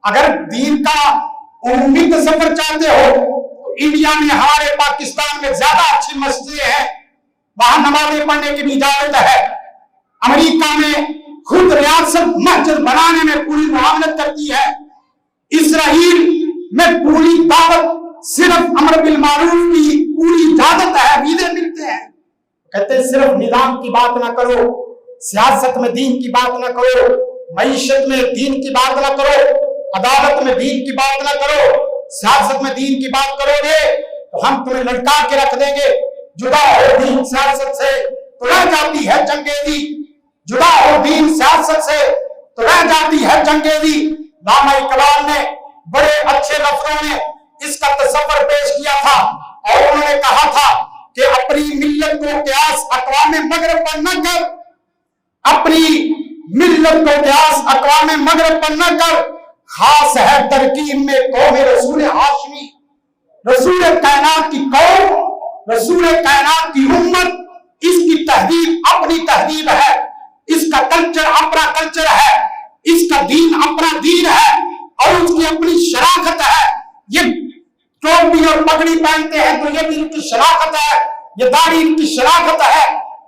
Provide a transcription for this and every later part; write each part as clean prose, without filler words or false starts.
اگر دین کا عمومی تصور چاہتے ہو تو انڈیا میں ہمارے پاکستان میں زیادہ اچھی مسجدیں ہیں، وہاں نمازیں پڑھنے کی بھی اجازت ہے۔ امریکہ میں خود ریاست مسجد بنانے میں پوری معاونت کرتی ہے۔ اسرائیل میں پوری دعوت صرف امر بالمعروف کی پوری اجازت ہے، ویزے ملتے ہیں۔ کہتے ہیں صرف نظام کی بات نہ کرو، سیاست میں دین کی بات نہ کرو، معیشت میں دین کی بات نہ کرو، عدالت میں دین کی بات نہ کرو، سیاست میں دین کی بات کرو گے تو ہم تمہیں لٹکا کے رکھ دیں گے۔ جدا ہو دین سیاست سے تو رہ جاتی ہے جنگیزی، جدا ہو دین سیاست سے تو رہ جاتی ہے جنگیزی۔ علامہ اقبال نے بڑے اچھے لفظوں میں اس کا تصور پیش کیا تھا اور انہوں نے کہا تھا کہ اپنی ملت کو قیاس اقوام مغرب پر نہ کر، اپنی ملت کو قیاس اقوام مغرب پر نہ کر، خاص ہے ترکیب میں قوم رسول ہاشمی۔ رسول کائنات کی قوم، رسول کائنات کی امت، اس کی تہذیب اپنی تہذیب ہے، اس کا کلچر اپنا کلچر ہے، اس کا دین اپنا دین ہے اور اس کی اپنی شراکت ہے۔ یہ ٹوپی اور پگڑی پہنتے ہیں تو یہ بھی ان کی شراکت ہے، یہ داڑھی ان کی شراکت ہے،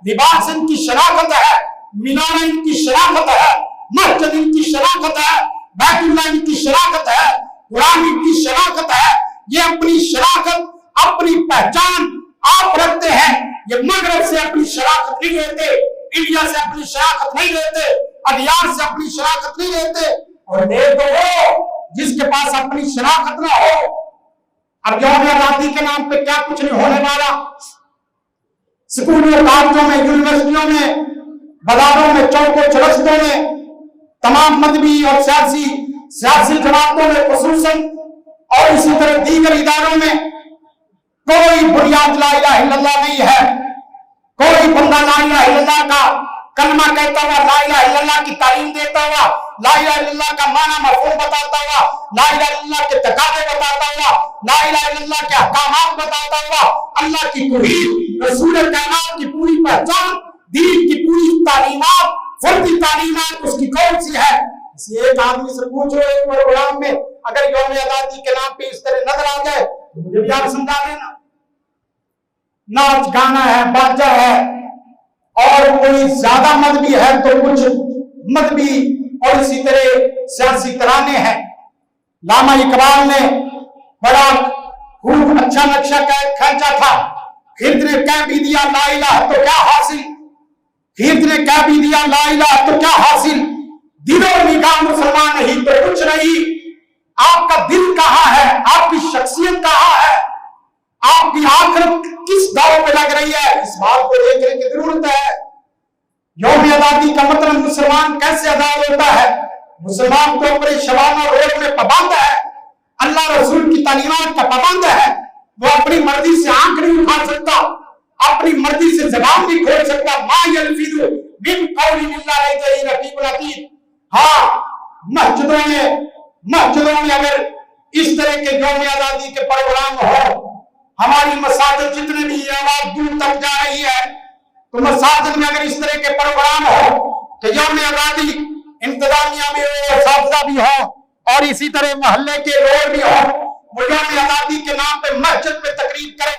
لباس ان کی شراکت ہے، مینار ان کی شراکت ہے، مسجد ان کی شراکت ہے، بیت اللہ ان کی شراکت ہے، قرآن ان کی شراکت ہے۔ یہ اپنی شراکت، اپنی پہچان آپ رکھتے ہیں۔ یہ مغرب سے اپنی شراکت نہیں لیتے، انڈیا سے اپنی شراکت نہیں لیتے، ادیار سے اپنی شراکت نہیں لیتے، اور لے تو وہ جس کے پاس اپنی شراکت نہ ہو۔ اب یوم آزادی کے نام پہ کیا کچھ نہیں ہونے والا۔ سکولوں، کالجوں میں، یونیورسٹیوں میں، بازاروں میں، چوکوں چرستوں میں، تمام مذہبی اور سیاسی جماعتوں میں خصوصاً اور اسی طرح دیگر اداروں میں کوئی بنیاد لا الہ الا اللہ نہیں ہے۔ کوئی بندہ لا الہ الا اللہ کا کلمہ کہتا ہوا، لا الہ الا اللہ کی تعلیم دیتا ہوا، لا الہ الا اللہ کا معنی مفہوم بتاتا ہوا، لا الہ الا اللہ کے تقاضے بتاتا ہوا، لا الہ الا اللہ کے احکامات بتاتا ہوا، اللہ کی توحید، رسول کائنات کی پوری پہچان، دین کی پوری تعلیمات، فردی تعلیمات اس کی کون سی ہے؟ کسی ایک آدمی سے پوچھو ایک پروگرام میں اگر یوم آزادی کے نام پہ اس طرح نظر آ جائے تو مجھے بھی آپ سمجھا دینا۔ ناچ گانا ہے، باجا ہے، اور کوئی زیادہ مذہبی ہے تو کچھ مذہبی اور اسی طرح سیاسی ترانے ہیں۔ علامہ اقبال نے بڑا خوب اچھا نقشہ کھینچا تھا، خرد نے کہہ بھی دیا لا الہ تو کیا حاصل، خرد نے کہہ بھی دیا لا الہ تو کیا حاصل، دل و نگاہ مسلمان نہیں تو کچھ نہیں۔ آپ کا دل کہاں ہے، آپ کی شخصیت کہاں ہے، آپ کی آخرت کس داؤ پہ لگ رہی ہے، اس بات کو دیکھنے کی ضرورت ہے۔ یوم آزادی کا مطلب مسلمان کیسے آزاد ہوتا ہے؟ مسلمان تو اپنے شبانہ روز میں پابند ہے، اللہ رسول کی تعلیمات کا پابند ہے، وہ اپنی مرضی سے آنکھ نہیں اٹھا سکتا، اپنی مرضی سے زبان نہیں کھول سکتا۔ ما یلفظ من قول الا لدیہ رقیب عتید۔ ہاں، مسجدوں میں اگر اس طرح کے یوم آزادی کے پروگرام ہو، ہماری مساجد جتنے بھی آواز دور تک جا رہی ہے تو مساجد میں اگر اس طرح کے پروگرام ہو کہ یوم آزادی انتظامیہ بھی ہو، اساتذہ بھی ہو اور اسی طرح محلے کے لوگ بھی ہو، وہ یوم آزادی کے نام پہ مسجد پہ تقریب کریں۔